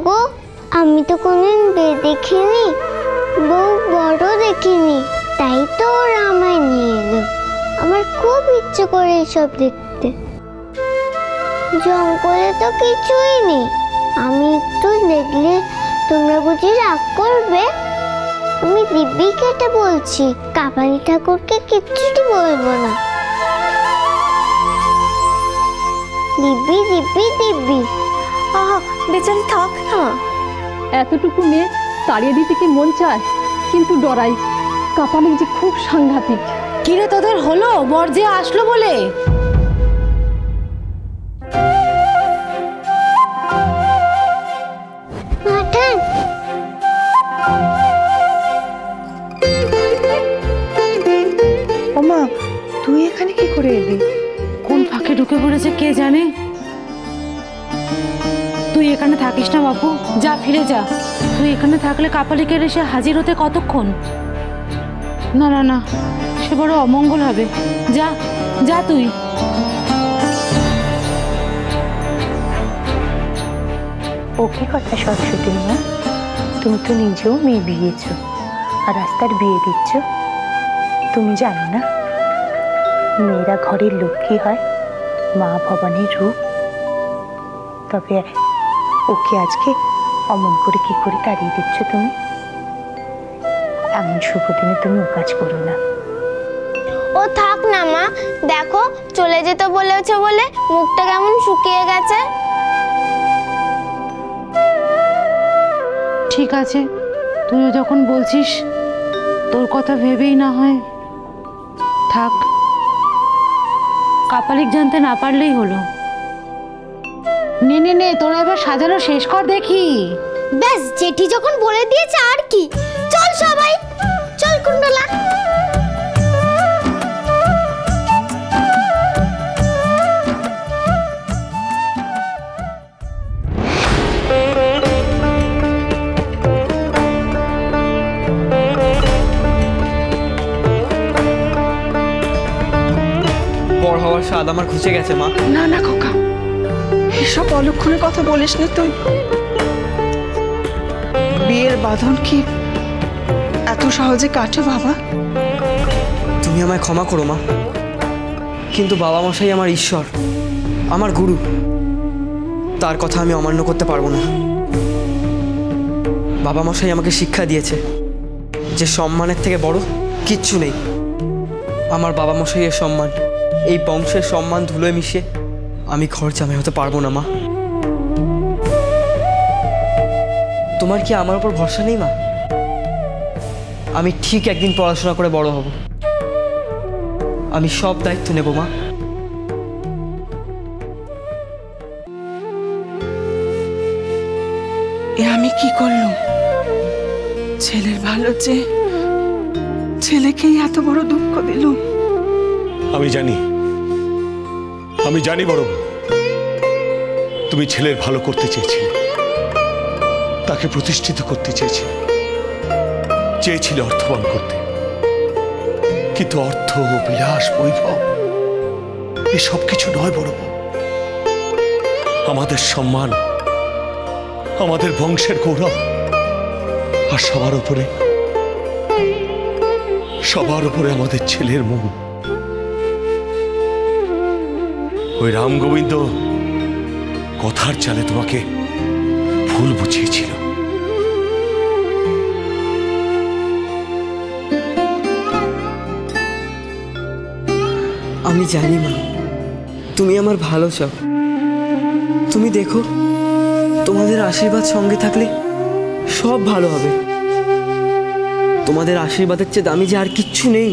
গো, আমি তো কোনোদিন বিয়ে দেখিনি, বউ বড় দেখিনি, তাই তো ওরা আমায় নিয়ে এলো। আমার খুব ইচ্ছে করে এসব দেখতে। জঙ্গলে তো কিছুই নেই, আমি একটু দেখলে তোমরা বুঝি রাগ করবে? আমি দিব্যি কেটে বলছি, কাপালি ঠাকুরকে কিচ্ছুটি বলবো না। দিব্যি দিব্যি দিব্যি। আহা বেচারি থাক না। এতটুকু মেয়ে তাড়িয়ে দিতে কি মন চায়, কিন্তু ডরাই, কাপালিক যে খুব সাংঘাতিক। কিরে তোদের হলো বর যে আসলো বলে? মাঠান, ওমা তুই এখানে কি করে এলি? কোন ফাঁকে ঢুকে পড়েছে কে জানে। তুই এখানে থাকিস না বাপু, যা ফিরে যা। তুই এখানে থাকলে কাপালিকের এসে হাজির হতে কতক্ষণ? না না না, সে বড় অমঙ্গল হবে। যা যা তুই। ও কি কথা সরস্বতী মা, তুমি তো নিজেও মেয়ে বিয়েছ আর রাস্তার বিয়ে দিচ্ছ। তুমি জানো না মেয়েরা ঘরের লক্ষ্মী হয়, মা ভবানীর রূপ। তবে ওকে আজকে অমন করে কি করে তাড়িয়ে দিচ্ছ তুমি? এমন শুভ দিনে তুমি ও কাজ করো না। ও থাক না মা, দেখো চলে যেতে বলেছে বলে মুখটা কেমন শুকিয়ে গেছে। ঠিক আছে, তুইও যখন বলছিস, তোর কথা ভেবেই না হয় থাক। কাপালিক জানতে না পারলেই হলো। নে নে নে, তোরা এবার সাজানো শেষ কর দেখি। ব্যাস, জেঠি যখন বলে দিয়েছে আর কি। চল সবাই, চল কুণ্ডলা। বড় হওয়ার স্বাদ আমার ঘুচে গেছে মা। না না খোকা, এসব অলক্ষণের কথা বলিস না তুই। বিয়ের বাঁধন কি এত সহজে কাটে বাবা? তুমি আমায় ক্ষমা করো মা, কিন্তু বাবা মশাই আমার ঈশ্বর, আমার গুরু, তার কথা আমি অমান্য করতে পারবো না। বাবা মশাই আমাকে শিক্ষা দিয়েছে যে সম্মানের থেকে বড় কিচ্ছু নেই। আমার বাবা মশাইয়ের সম্মান, এই বংশের সম্মান ধুলোয় মিশে আমি ঘর জামাই হতে পারবো না মা। তোমার কি আমার উপর ভরসা নেই মা? আমি ঠিক একদিন পড়াশোনা করে বড় হব, আমি সব দায়িত্ব নেব মা। এ আমি কি করলাম? ছেলের ভালো চেয়ে ছেলেকেই এত বড় দুঃখ দিলুম। আমি জানি বড় বউ, তুমি ছেলের ভালো করতে চেয়েছিলে, তাকে প্রতিষ্ঠিত করতে চেয়েছিলে অর্থবান করতে। কিন্তু অর্থ, বিলাস, বৈভব এসব কিছু নয় বড় বউ। আমাদের সম্মান, আমাদের বংশের গৌরব, আর সবার উপরে আমাদের ছেলের মন। ওই রাম গোবিন্দ কথার চালে তোমাকে ভুল বুঝিয়েছিল। আমি জানি মা, তুমি আমার ভালো চাও। তুমি দেখো, তোমাদের আশীর্বাদ সঙ্গে থাকলে সব ভালো হবে। তোমাদের আশীর্বাদের চেয়ে দামি যে আর কিচ্ছু নেই।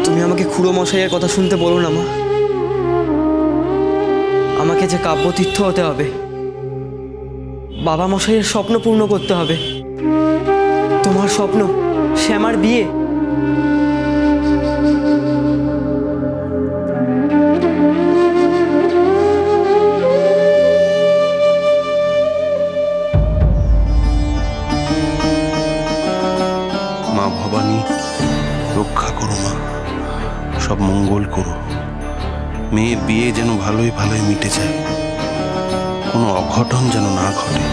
তুমি আমাকে খুড়ো মশাইয়ের কথা শুনতে বলো না মা। আমাকে যে কাব্যতীর্থ হতে হবে, বাবা মশাইয়ের স্বপ্ন পূর্ণ করতে হবে। তোমার স্বপ্ন শ্যামার বিয়ে। মা ভবানী, রক্ষা করো মা, সব মঙ্গল করো। মেয়ের বিয়ে যেন ভালোই মিটে যায়। কোনো অঘটন যেন না ঘটে।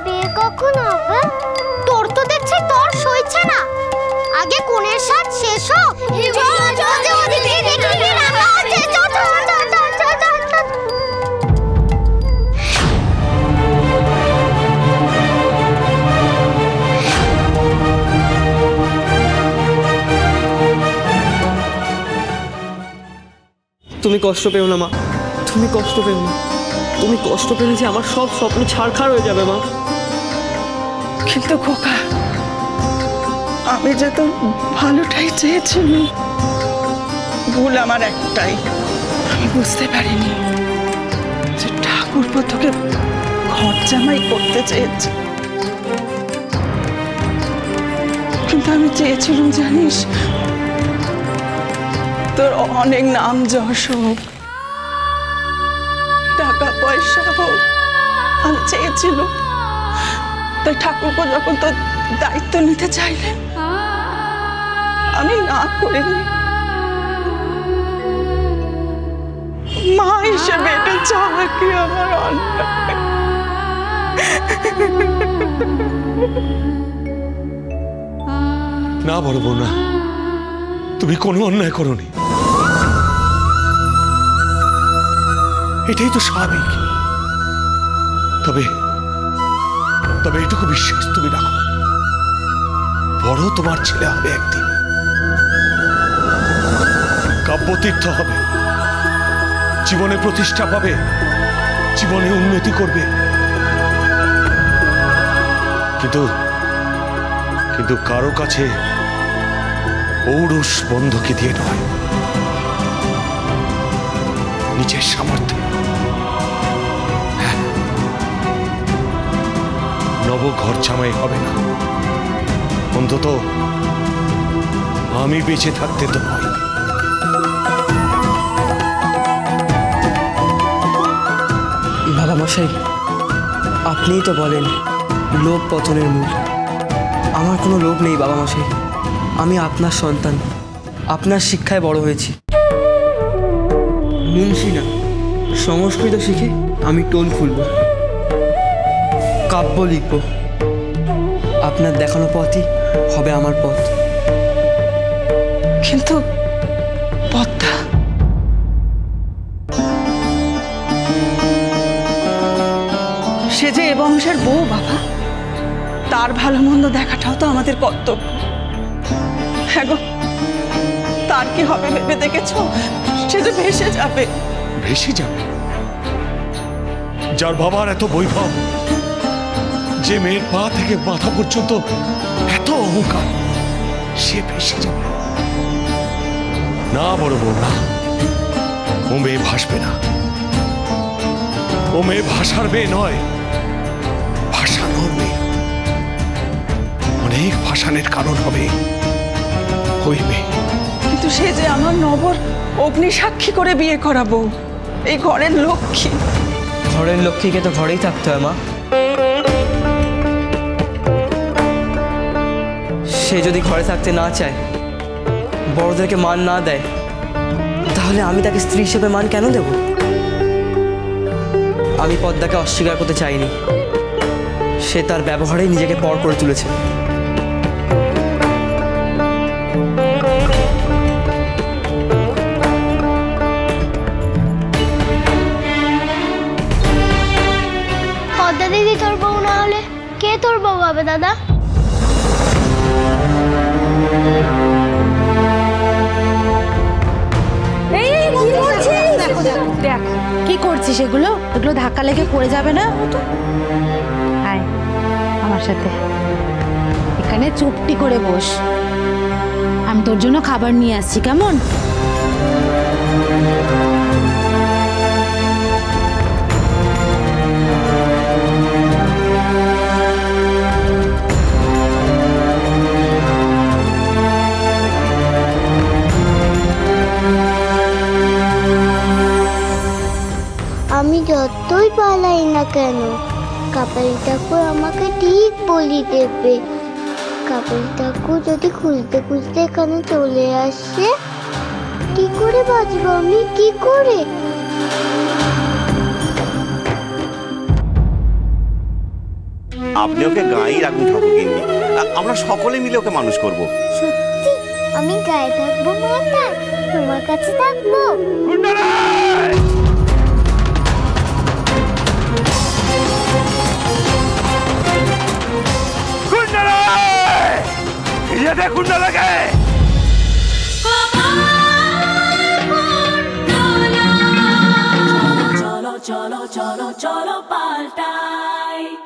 বিয়ে কখন হবে? তোর তো দেখছি তোর সইছে না। আগে কোণের সাজ শেষ হোক। তুমি কষ্ট পেও না মা, তুমি কষ্ট পেও না। তুমি কষ্ট পেলে যে আমার সব স্বপ্ন ছাড়খাড় হয়ে যাবে মা। কিন্তু খোকা, আমি যে তোর ভালোটাই চেয়েছিলাম। ভুল আমার একটাই, আমি বুঝতে পারিনি যে ঠাকুরপো তোকে ঘর জামাই করতে চেয়েছে। কিন্তু আমি চেয়েছিলাম জানিস, তোর অনেক নাম যশ হোক, টাকা পয়সা হোক, আমি চেয়েছিলাম। তাই ঠাকুরপো যখন তোর দায়িত্ব নিতে চাইলেন, আমি না করিনি। মা হিসেবে এটা চাওয়া কি আমার অন্যায়? না বড় বউ না, তুমি কোনো অন্যায় করোনি। এটাই তো স্বাভাবিক। তবে তবে এটুকু বিশ্বাস তুমি রাখো, বড় তোমার ছেলে হবে একদিন, কাব্যতীর্থ হবে, জীবনে প্রতিষ্ঠা পাবে, জীবনে উন্নতি করবে। কিন্তু কিন্তু কারো কাছে ঔরস বন্ধকে দিয়ে নয়, নিজের সামর্থ্যে। হ্যাঁ, নব ঘর জামাই হবে না, অন্তত আমি বেঁচে থাকতে তো নয়। বাবা মশাই, আপনিই তো বলেন লোভ পতনের মূল। আমার কোনো লোভ নেই বাবা মশাই। আমি আপনার সন্তান, আপনার শিক্ষায় বড় হয়েছি। মুন্সি না, সংস্কৃত শিখে আমি টোল খুলব, কাব্য লিখব। আপনার দেখানো পথই হবে আমার পথ। কিন্তু পদ্মা, সে যে এ বংশের বউ বাবা, তার ভালো মন্দ দেখাটাও তো আমাদের কর্তব্য। হ্যাঁ গো, তার কি হবে ভেবে দেখেছো? সে যে ভেসে যাবে। ভেসে যাবে? যার বাবার এত বৈভব, যে মেয়ের পা থেকে মাথা পর্যন্ত এত অহংকার, সে ভেসে যাবে? না বড় বউ না, ও মেয়ে ভাসবে না। ও মেয়ে ভাষার মেয়ে নয়, ভাষানোর মেয়ে। অনেক ভাষানের কারণ হবে ওই মেয়ে। কিন্তু সে যে আমার নবর অগ্নি সাক্ষী করে বিয়ে করাবো, এই ঘরের লক্ষ্মী। ঘরের লক্ষ্মীকে তো ঘরেই থাকতে হয় মা। সে যদি ঘরে থাকতে না চায়, বড়দেরকে মান না দেয়, তাহলে আমি তাকে স্ত্রী হিসেবে মান কেন দেব? আমি পদ্মাকে অস্বীকার করতে চাইনি। সে তার ব্যবহারেই নিজেকে পর করে তুলেছে। পদ্মা দিদি তোর বউ না হলে কে তোর বউ হবে দাদা? দেখ কি করছিস, এগুলো এগুলো ধাক্কা লেগে পড়ে যাবে না? আয় আমার সাথে, এখানে চুপটি করে বস। আমি তোর জন্য খাবার নিয়ে আসছি, কেমন? কেন? কাপালি ঠাকুর আমাকে ঠিক বলি দেবে। কাপালি ঠাকুর যদি খুঁজতে খুঁজতে এখানে চলে আসে, কি করে বাঁচবো আমি? কি করে? আপনি ওকে গাঁয়েই রাখুন ঠাকুর গিন্নি, আমরা সকলে মিলে ওকে মানুষ করব। সত্যি আমি গায়ে থাকবো মাতার, তোমার কাছে থাকবো। cholo, cholo, cholo, cholo, paltai.